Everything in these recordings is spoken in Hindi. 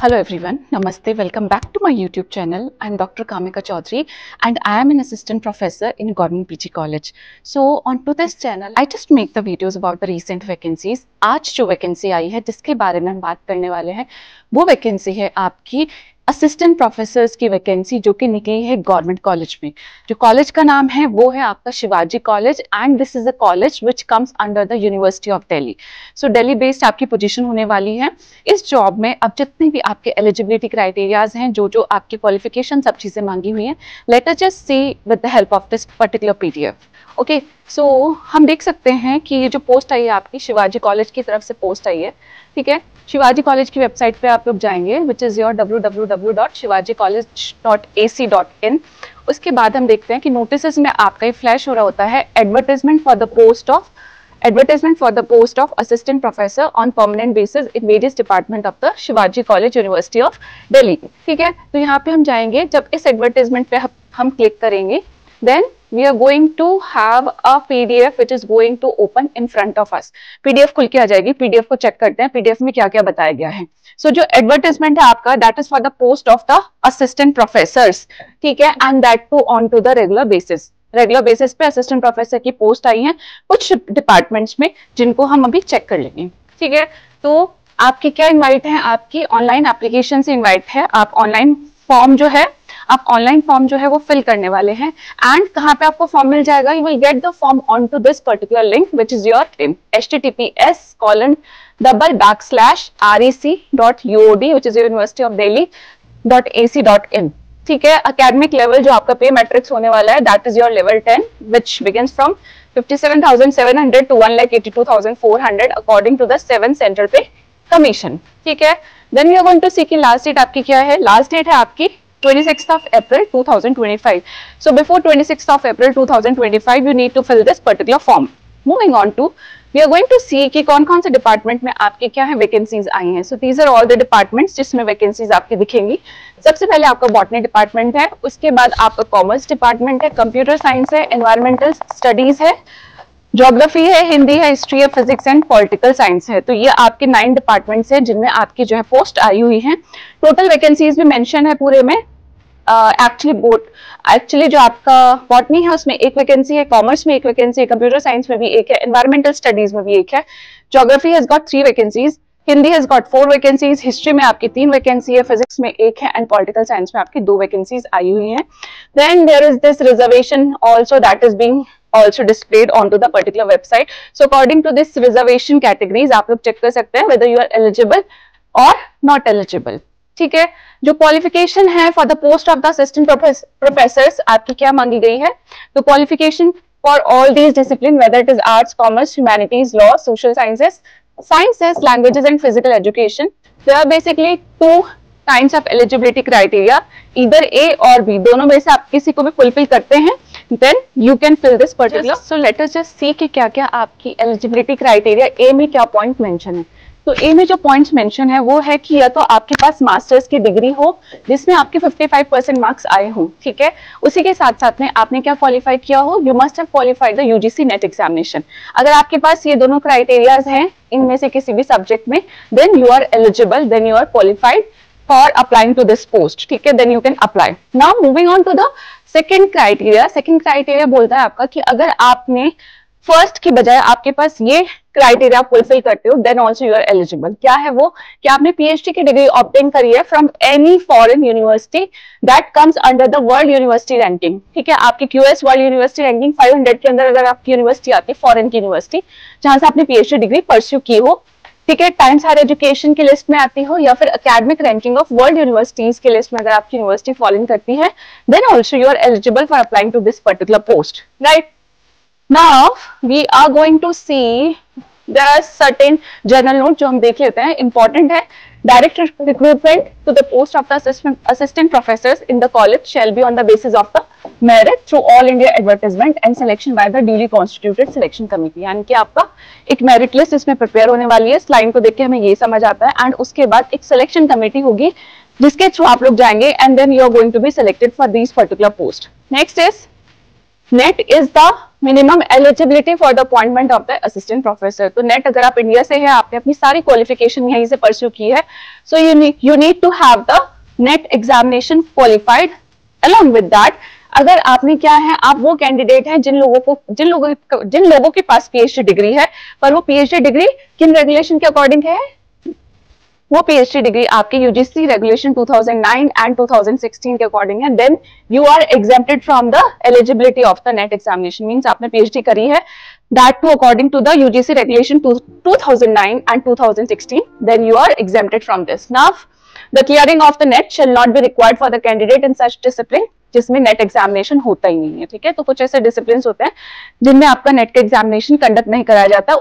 Hello everyone, Namaste, welcome back to my YouTube channel. I am Dr. Kamika Chaudhary and I am an assistant professor in Government PG College. So on to this channel, I just make the videos about the recent vacancies. आज जो वैकेंसी आई है जिसके बारे में हम बात करने वाले हैं वो वैकेंसी है आपकी असिस्टेंट प्रोफेसर्स की वैकेंसी जो कि निकली है गवर्नमेंट कॉलेज में। जो कॉलेज का नाम है वो है आपका Shivaji college and this is a college which comes under the university of Delhi. So Delhi based आपकी पोजीशन होने वाली है। इस जॉब में अब जितने भी आपके एलिजिबिलिटी क्राइटेरियाज हैं, जो आपकी क्वालिफिकेशन सब चीजें मांगी हुई हैं, let us just see with the help of this particular PDF. Okay, so हम देख सकते हैं कि ये जो पोस्ट आई है आपकी शिवाजी कॉलेज की तरफ से पोस्ट आई है। ठीक है, शिवाजी कॉलेज की वेबसाइट पे आप लोग जाएंगे विच इज योर www.shivajicollege.ac.in। उसके बाद हम देखते हैं कि नोटिस में आपका ये फ्लैश हो रहा होता है advertisement for the post of assistant professor on permanent basis in various department of the Shivaji college university of Delhi. ठीक है, तो यहाँ पे हम जाएंगे, जब इस एडवर्टाइजमेंट पे हम क्लिक करेंगे then we are going to have a PDF which is going to open in front of us। PDF खुल के आ जाएगी। PDF को चेक करते हैं PDF में क्या क्या बताया गया है। So जो एडवर्टाइजमेंट है आपका that is for the post of the assistant professors, ठीक है, and that too on to the regular basis पे असिस्टेंट प्रोफेसर की पोस्ट आई है कुछ डिपार्टमेंट्स में जिनको हम अभी चेक कर लेंगे। ठीक है, तो आपकी क्या इनवाइट है, आपकी ऑनलाइन एप्लीकेशन से इनवाइट है। आप ऑनलाइन फॉर्म जो है वो फिल करने वाले हैं एंड कहाँ पे आपको फॉर्म मिल जाएगा, you will get the form on to this particular link which is your https://rec.uod which is University of Delhi.ac.in। ठीक है, एकेडमिक लेवल जो आपका पे मैट्रिक्स होने वाला है that is your level 10 which begins from 57,700 to 1,82,400 according to the 7 central pay commission. ठीक है, then we are going to see कि लास्ट डेट आपकी क्या है। लास्ट डेट है आपकी 26th of April 2025। So before 26th of April 2025 you need to fill this particular form। Moving on to we are going to see कि कौन-कौन से डिपार्टमेंट में आपके क्या है वैकेंसीज आई हैं। So these are all the departments जिसमें वैकेंसीज आपकी दिखेंगी। सबसे पहले आपका बॉटनी डिपार्टमेंट है, उसके बाद आपका कॉमर्स डिपार्टमेंट है, कंप्यूटर साइंस है, एनवायरमेंटल स्टडीज है, ज्योग्राफी है, हिंदी है, हिस्ट्री है, फिजिक्स एंड पॉलिटिकल साइंस है। तो ये आपके 9 डिपार्टमेंट्स हैं जिनमें आपकी जो है पोस्ट आई हुई है। टोटल वैकेंसीज भी मेंशन है पूरे में। एक्चुअली जो आपका बॉटनी है उसमें एक वैकेंसी है, कॉमर्स में एक वैकेंसी है, कंप्यूटर साइंस में भी एक है, एनवायरमेंटल स्टडीज में भी एक है, geography has got 3 vacancies, Hindi has got 4 vacancies, history में आपकी 3 वैकेंसी है, फिजिक्स में 1 है एंड पॉलिटिकल साइंस में आपकी 2 वैकेंसीज आई हुई हैं। Then there is this reservation also that is being also displayed onto the particular website। So according to this reservation categories आप लोग चेक कर सकते हैं whether you are eligible or not eligible। ठीक है, जो क्वालिफिकेशन है for the post of the assistant professors आपकी क्या मांगी गई है, तो qualification for all these discipline whether it is arts, commerce, humanities, law, social sciences, languages and physical education. There are basically 2 kinds of eligibility criteria, इधर ए और बी, दोनों में से आप किसी को भी फुलफिल करते हैं then you can fill this particular। So let us just see कि क्या क्या आपकी एलिजिबिलिटी क्राइटेरिया ए में क्या पॉइंट मेंशन है। तो ए में जो पॉइंट्स मेंशन है वो है कि या तो आपके पास मास्टर्स की डिग्री हो जिसमें आपके 55% मार्क्स आए हों। ठीक है, उसी के साथ साथ में आपने क्या क्वालिफाई किया हो, you must have qualified the UGC net examination. अगर आपके पास ये दोनों क्राइटेरियाज हैं इनमें से किसी भी सब्जेक्ट में then you are eligible, then you are qualified for applying to this post। ठीक है, then you can apply। Now moving on to the second criteria। second criteria बोलता है आपका कि अगर आपने फर्स्ट की बजाय आपके पास ये क्राइटेरिया फुलफिल करते हो then also you are eligible. क्या है वो, कि आपने पीएचडी की डिग्री ऑब्टेन करी है from any foreign university that comes under the world university ranking. ठीक है, आपकी क्यूएस वर्ल्ड यूनिवर्सिटी रैंकिंग 500 के अंदर अगर आपकी यूनिवर्सिटी आती है, फॉरेन की यूनिवर्सिटी जहां से आपने पीएचडी डिग्री परस्यू की हो, ठीक है, टाइम्स हायर एजुकेशन की लिस्ट में आती हो या फिर academic ranking of world universities की लिस्ट में अगर आपकी यूनिवर्सिटी फॉलो इन करती है then also you are eligible for applying to this particular post. Right, now we are going to see there are certain general note जो हम देख लेते हैं, इंपॉर्टेंट है। Direct recruitment to the post of the assistant professors in the college shall be on the basis of the merit through all India advertisement and selection by the duly constituted selection committee. यानी कि आपका एक मेरिट लिस्ट इसमें प्रिपेयर होने वाली है। इस लाइन को देख के हमें ये समझ आता है एंड उसके बाद एक सिलेक्शन कमेटी होगी जिसके थ्रू आप लोग जाएंगे and then you are going to be selected for these particular post. Next is NET is the minimum eligibility for the appointment of the assistant professor. तो नेट अगर आप इंडिया से है, आपने अपनी सारी क्वालिफिकेशन यहीं से परस्यू की है, so you need to have the NET examination qualified. Along with that, अगर आपने क्या है, आप वो कैंडिडेट हैं जिन लोगों के पास पीएचडी डिग्री है, पर वो पीएचडी डिग्री किन रेगुलेशन के अकॉर्डिंग है, वो पीएचडी डिग्री आपके यूजीसी रेगुलेशन 2009 एंड 2016 के अकॉर्डिंग है, then you are exempted from the eligibility of the NET examination. Means आपने पीएचडी करी है, that too according to the UGC regulation 2009 and 2016, then you are exempted from this. Now the clearing of the NET shall not be required for the candidate in such discipline जिसमें नेट एग्जामिनेशन होता ही नहीं है। ठीक है, तो कुछ ऐसे डिसिप्लिन होते हैं जिनमें आपका नेट का एग्जामिनेशन कंडक्ट नहीं कराया जाता,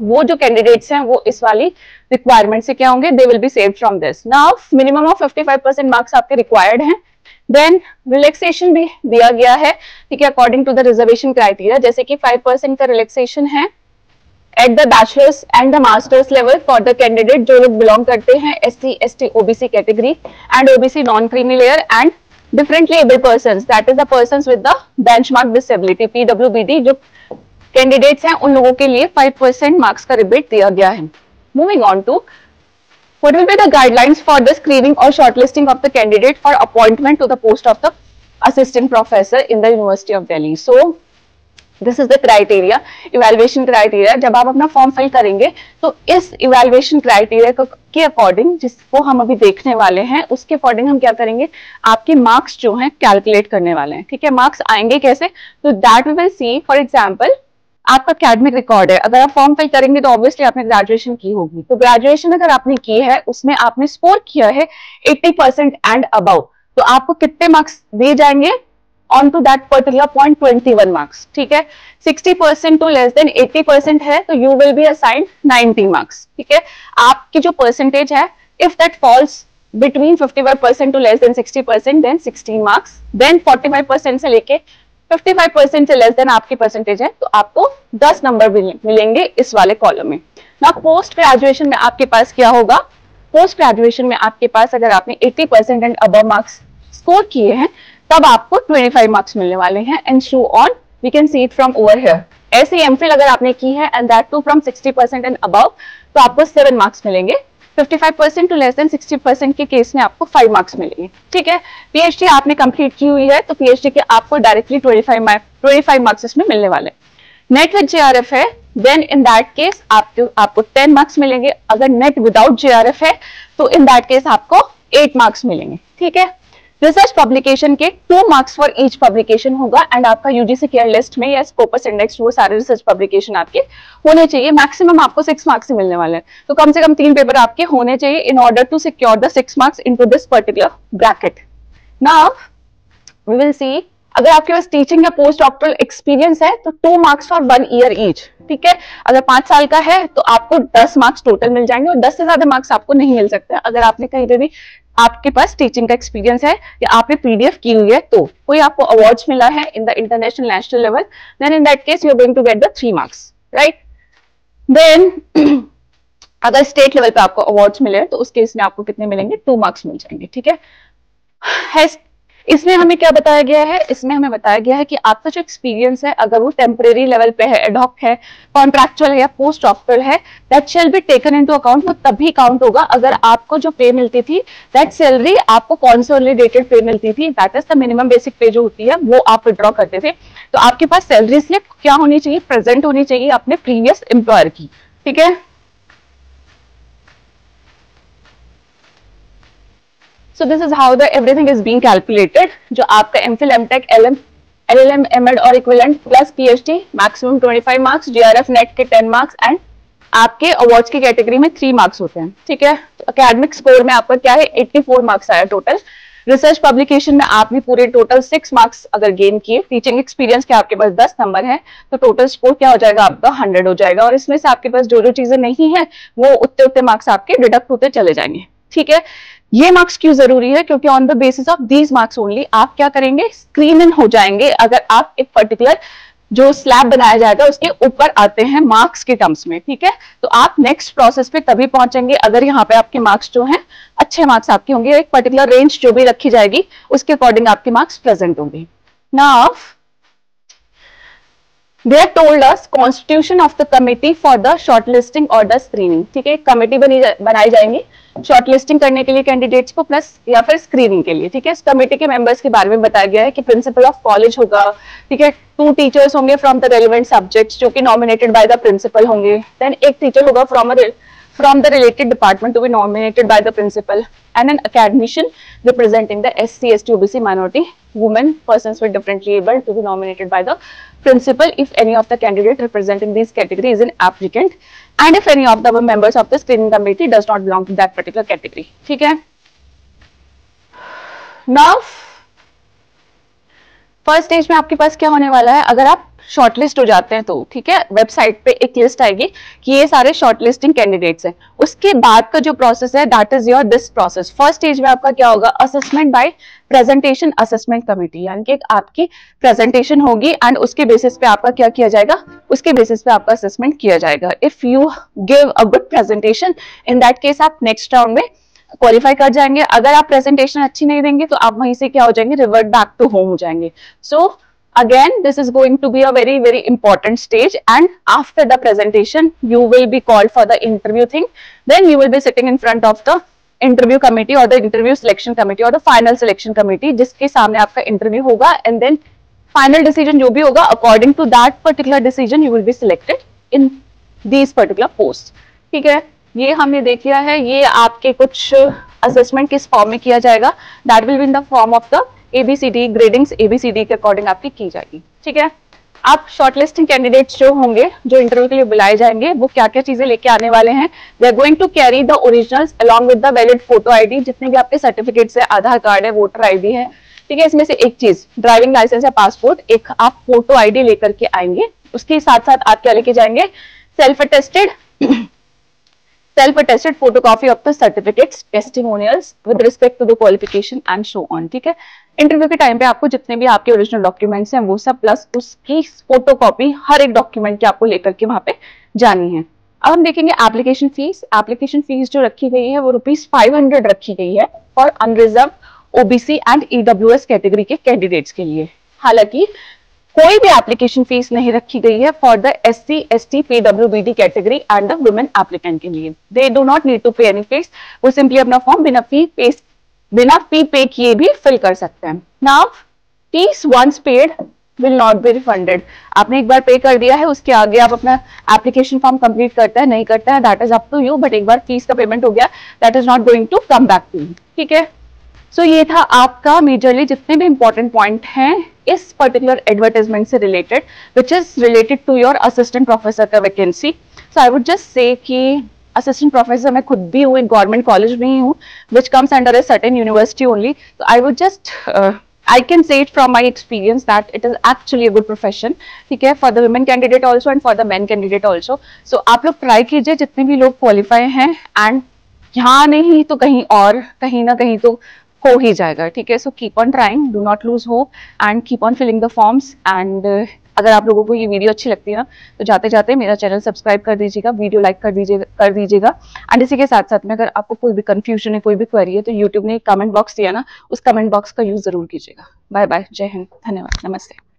वो जो कैंडिडेट्स हैं वो इस वाली रिक्वायरमेंट से क्या होंगे, they will be saved from this. Now minimum of 55% marks आपके रिक्वायर्ड हैं। देन रिलैक्सेशन भी दिया गया है, ठीक है, according to the reservation criteria, जैसे कि 5% का रिलैक्सेशन है at the bachelors and the masters level for the candidate जो लोग बिलोंग करते हैं SC, ST, OBC category and OBC non creamy layer and differently able persons, that is the persons with the benchmark disability PWBD। जो कैंडिडेट्स हैं उन लोगों के लिए 5% मार्क्स का रिबेट दिया गया है। Moving on to what will be the guidelines for the screening और shortlisting of the candidate for appointment to the post of the assistant professor in the university of Delhi. So this is the criteria, evaluation criteria. जब आप अपना फॉर्म फिल करेंगे तो इस इवैल्यूएशन क्राइटेरिया के अकॉर्डिंग, जिसको हम अभी देखने वाले हैं, उसके अकॉर्डिंग हम क्या करेंगे, आपके मार्क्स जो हैं कैलकुलेट करने वाले हैं। ठीक है, मार्क्स आएंगे कैसे, तो that we will see. For example, आपका एकेडमिक रिकॉर्ड है, अगर आप फॉर्म फिल करेंगे तो ऑब्वियसली आपने ग्रेजुएशन की होगी, तो ग्रेजुएशन अगर आपने की है उसमें आपने स्कोर किया है 80% एंड अबव, तो आपको कितने मार्क्स दिए जाएंगे on to that particular point 21 marks। ठीक है, 60% to less than 80% है तो you will be assigned 90 marks। ठीक है, आपकी जो परसेंटेज है, if that falls between 55% to less than 60%, then 16 marks, then 45% से लेके 55% से लेस देन आपकी परसेंटेज है तो आपको 10 नंबर मिलेंगे इस वाले कॉलम में। ना पोस्ट ग्रेजुएशन में आपके पास क्या होगा, पोस्ट ग्रेजुएशन में आपके पास अगर आपने 80% एंड अबव मार्क्स स्कोर किए हैं तब आपको 25 मार्क्स मिलने वाले हैं, and so on, we can see it from over here. ऐसे एमफिल अगर आपने की है and that too from 60% and above, तो आपको 7 मार्क्स मिलेंगे। 55% टू लेस देन 60% के केस में आपको 5 मार्क्स मिलेंगे। ठीक है, पीएचडी आपने कंप्लीट की हुई है तो पीएचडी के आपको डायरेक्टली 25 मार्क्स इसमें मिलने वाले। नेट विद JRF है, देन इन दैट केस आपको 10 मार्क्स मिलेंगे। अगर नेट विदाउट JRF है तो इन दैट केस आपको 8 मार्क्स मिलेंगे। ठीक है, रिसर्च पब्लिकेशन के 2 मार्क्स फॉर ईच पब्लिकेशन होगा, एंड आपका यूजीसी केयर लिस्ट में या स्कोपस इंडेक्स वो सारे रिसर्च पब्लिकेशन आपके होने चाहिए। मैक्सिमम आपको 6 मार्क्स ही मिलने वाले हैं, तो कम से कम 3 पेपर आपके होने चाहिए in order to secure the 6 marks into this particular bracket. Now we will see, अगर आपके पास टीचिंग या पोस्ट डॉक्टरल एक्सपीरियंस है तो 2 मार्क्स फॉर 1 ईयर ईच। ठीक है, अगर 5 साल का है तो आपको 10 मार्क्स टोटल मिल जाएंगे, और 10 से ज्यादा मार्क्स आपको नहीं मिल सकते अगर आपने कहीं पे भी आपके पास टीचिंग का एक्सपीरियंस है या आपने पीडीएफ की हुई है, तो कोई आपको अवार्ड्स मिला है in the international national level, then in that case you are going to get the 3 marks, right. Then अगर स्टेट लेवल पे आपको अवार्ड्स मिले तो उस केस में आपको कितने मिलेंगे, 2 मार्क्स मिल जाएंगे। ठीक है, इसमें हमें क्या बताया गया है, इसमें हमें बताया गया है कि आपका जो एक्सपीरियंस है अगर वो टेम्परेरी लेवल पे है, एडहॉक है, कॉन्ट्रैक्चुअल है या पोस्ट डॉक्टरल है, that shall be taken into account. वो तभी काउंट होगा अगर आपको जो पे मिलती थी, दैट सैलरी आपको कंसोलिडेटेड पे मिलती थी, that is the minimum basic पे जो होती है वो आप विड्रॉ करते थे, तो आपके पास सैलरी स्लिप क्या होनी चाहिए, प्रेजेंट होनी चाहिए अपने प्रीवियस एम्प्लॉयर की। ठीक है, so this is how the everything is being calculated। जो आपका MPhil, MTech, LLM, MEd और equivalent plus PhD maximum 25 marks, JRF net के 10 मार्क्स, एंड आपके अवार्ड्स की कैटेगरी में 3 मार्क्स होते हैं। ठीक है, तो एकेडमिक स्कोर में आपका क्या है, 84 मार्क्स आया टोटल। रिसर्च पब्लिकेशन में आपने पूरे टोटल 6 मार्क्स अगर गेन किए, टीचिंग एक्सपीरियंस के आपके पास 10 नंबर है, तो टोटल स्कोर क्या हो जाएगा आपका 100 हो जाएगा, और इसमें से आपके पास जो जो चीजें नहीं है वो उतने उतने मार्क्स आपके डिडक्ट होते चले जाएंगे। ठीक है, ये मार्क्स क्यों जरूरी है, क्योंकि on the basis of these marks only आप क्या करेंगे, स्क्रीन इन हो जाएंगे अगर आप एक पर्टिकुलर जो स्लैब बनाया जाएगा उसके ऊपर आते हैं मार्क्स के टर्म्स में। ठीक है, तो आप नेक्स्ट प्रोसेस पे तभी पहुंचेंगे अगर यहाँ पे आपके मार्क्स जो हैं अच्छे मार्क्स आपके होंगे, एक पर्टिकुलर रेंज जो भी रखी जाएगी उसके अकॉर्डिंग आपके मार्क्स प्रेजेंट होंगे। Now They have told us constitution of the committee for the shortlisting or the screening. ठीक है, कमेटी बनाई जाएंगी शॉर्टलिस्टिंग करने के लिए कैंडिडेट्स को प्लस या फिर स्क्रीनिंग के लिए। ठीक है, इस कमेटी के मेंबर्स के बारे में बताया गया है कि प्रिंसिपल ऑफ कॉलेज होगा, ठीक है, 2 टीचर्स होंगे फ्रॉम द रेलेवेंट सब्जेक्ट्स जो कि नॉमिनेटेड बाय द प्रिंसिपल होंगे, देन एक टीचर होगा from the related department to be nominated by the principal, and an academician representing the SC, ST, OBC, minority, women, persons with differently able to be nominated by the principal if any of the candidate representing these category is an applicant, and if any of the members of the screening committee does not belong to that particular category. ठीक है, now फर्स्ट स्टेज में आपके पास क्या होने वाला है, अगर आप शॉर्टलिस्ट हो जाते हैं तो ठीक है, वेबसाइट पे एक लिस्ट आएगी कि ये सारे शॉर्टलिस्टिंग कैंडिडेट्स हैं। उसके बाद का जो प्रोसेस है that is your this process. First stage में आपका क्या होगा, assessment bye presentation assessment committee, यानी कि आपकी प्रेजेंटेशन होगी एंड उसके बेसिस पे आपका क्या किया जाएगा, उसके बेसिस पे आपका असेसमेंट किया जाएगा। If you give a good presentation in that case आप नेक्स्ट राउंड में क्वालिफाई कर जाएंगे। अगर आप प्रेजेंटेशन अच्छी नहीं देंगे तो आप वहीं से क्या हो जाएंगे, रिवर्ट बैक टू होम हो जाएंगे। सो again this is going to be a very important stage, and after the presentation you will be called for the interview thing, then you will be sitting in front of the interview committee or the interview selection committee or the final selection committee जिसके सामने आपका इंटरव्यू होगा, and then final decision जो भी होगा according to that particular decision you will be selected in these particular posts। ठीक है, ये हमने देख लिया है। ये आपके कुछ असेसमेंट किस फॉर्म में किया जाएगा, that will be in the form of the ABCD, gradings ABCD के अकॉर्डिंग आपकी की जाएगी। ठीक है, आप शॉर्टलिस्टिंग कैंडिडेट्स जो होंगे जो इंटरव्यू के लिए बुलाए जाएंगे वो क्या क्या चीजें लेके आने वाले हैं, they are going to carry the originals along with the valid photo ID, जितने भी आपके सर्टिफिकेट्स है, आधार कार्ड है, वोटर आईडी है। ठीक है, इसमें से एक चीज ड्राइविंग लाइसेंस या पासपोर्ट, एक आप फोटो आईडी लेकर के आएंगे। उसके साथ साथ आप क्या लेके जाएंगे, self attested photocopy of the certificates, testimonials with respect to the qualification and so on। ठीक है, इंटरव्यू के टाइम पे आपको जितने भी आपके ओरिजिनल डॉक्यूमेंट्स हैं वो सब प्लस उसकी फोटोकॉपी हर एक डॉक्यूमेंट की आपको लेकर के वहां पे जानी है। अब हम देखेंगे एप्लीकेशन फीस। एप्लीकेशन फीस जो रखी गई है वो ₹500 रखी गई है for unreserve OBC and EWS category के कैंडिडेट्स के लिए। हालांकि कोई भी एप्लीकेशन फीस नहीं रखी गई है for the SC, ST, PWBD category and the women applicant के लिए। They do not need to pay any fees, वो सिंपली अपना फॉर्म बिना फी पे किए भी फिल कर सकते हैं। Now fees once paid will not be refunded. आपने एक बार पे कर दिया है, उसके आगे आप अपना एप्लीकेशन फॉर्म कंप्लीट करता है नहीं करता है that is up to you, but एक बार फीस का पेमेंट हो गया that is not going to come back to you. ठीक है, सो ये था आपका मेजरली जितने भी इंपॉर्टेंट पॉइंट हैं इस पर्टिकुलर एडवर्टाइजमेंट से related, which is related to your assistant professor का vacancy. So I would just say कि असिस्टेंट प्रोफेसर मैं खुद भी हूँ, एक गवर्नमेंट कॉलेज में ही हूँ which comes under a certain university only. तो I would just I can say it from my experience that it is actually a good profession, ठीक है, for the women candidate also and for the men candidate also। So आप लोग ट्राई कीजिए जितने भी लोग क्वालिफाई हैं, एंड यहाँ नहीं तो कहीं और कहीं ना कहीं तो हो ही जाएगा। ठीक है, so keep on trying, do not lose hope and keep on filling the forms. And अगर आप लोगों को ये वीडियो अच्छी लगती है ना तो जाते जाते मेरा चैनल सब्सक्राइब कर दीजिएगा, वीडियो लाइक कर दीजिएगा। एंड इसी के साथ साथ में अगर आपको कोई भी कंफ्यूजन है, कोई भी क्वेरी है तो यूट्यूब ने एक कमेंट बॉक्स दिया ना, उस कमेंट बॉक्स का यूज जरूर कीजिएगा। बाय बाय, जय हिंद, धन्यवाद, नमस्ते।